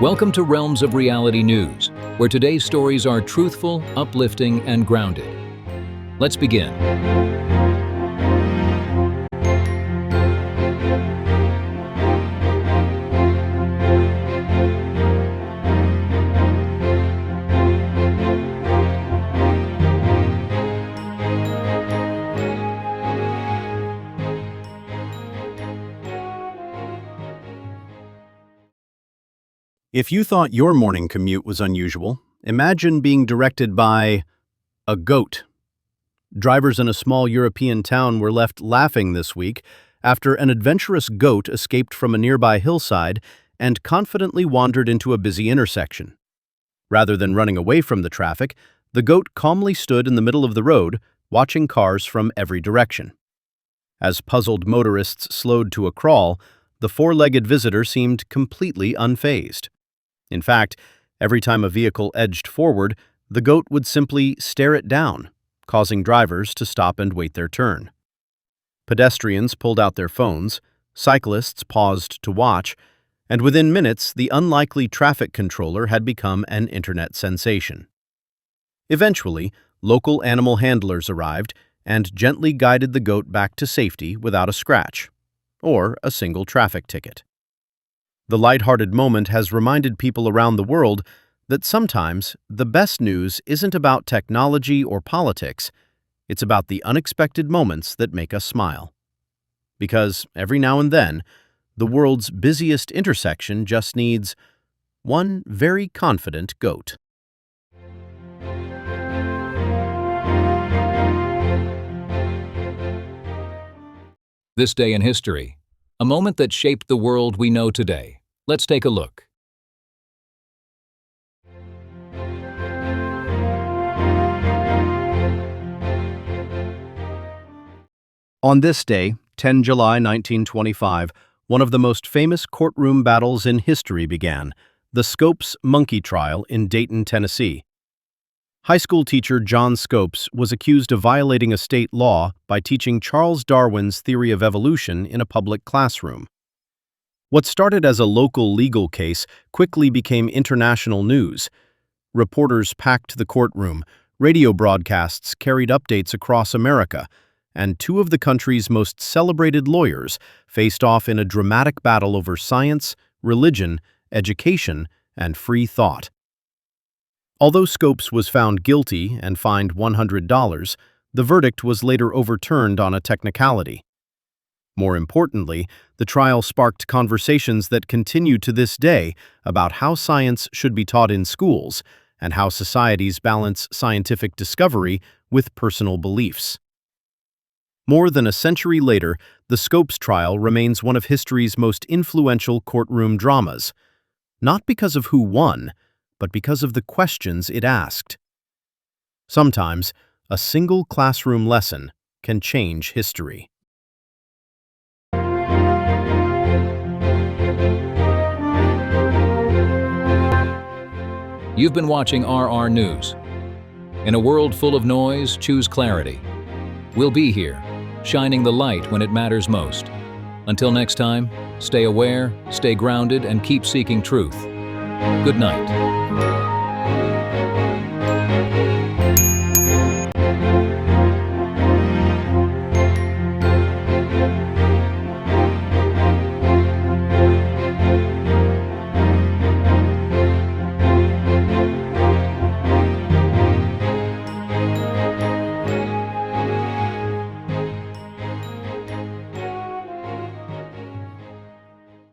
Welcome to Realms of Reality News, where today's stories are truthful, uplifting, and grounded. Let's begin. If you thought your morning commute was unusual, imagine being directed by a goat. Drivers in a small European town were left laughing this week after an adventurous goat escaped from a nearby hillside and confidently wandered into a busy intersection. Rather than running away from the traffic, the goat calmly stood in the middle of the road, watching cars from every direction. As puzzled motorists slowed to a crawl, the four-legged visitor seemed completely unfazed. In fact, every time a vehicle edged forward, the goat would simply stare it down, causing drivers to stop and wait their turn. Pedestrians pulled out their phones, cyclists paused to watch, and within minutes, the unlikely traffic controller had become an internet sensation. Eventually, local animal handlers arrived and gently guided the goat back to safety without a scratch, or a single traffic ticket. The lighthearted moment has reminded people around the world that sometimes the best news isn't about technology or politics, it's about the unexpected moments that make us smile. Because every now and then, the world's busiest intersection just needs one very confident goat. This day in history, a moment that shaped the world we know today. Let's take a look. On this day, 10 July 1925, one of the most famous courtroom battles in history began, the Scopes monkey trial in Dayton, Tennessee. High school teacher John Scopes was accused of violating a state law by teaching Charles Darwin's theory of evolution in a public classroom. What started as a local legal case quickly became international news. Reporters packed the courtroom, radio broadcasts carried updates across America, and two of the country's most celebrated lawyers faced off in a dramatic battle over science, religion, education, and free thought. Although Scopes was found guilty and fined $100, the verdict was later overturned on a technicality. More importantly, the trial sparked conversations that continue to this day about how science should be taught in schools and how societies balance scientific discovery with personal beliefs. More than a century later, the Scopes trial remains one of history's most influential courtroom dramas, not because of who won, but because of the questions it asked. Sometimes, a single classroom lesson can change history. You've been watching RR News. In a world full of noise, choose clarity. We'll be here, shining the light when it matters most. Until next time, stay aware, stay grounded, and keep seeking truth. Good night.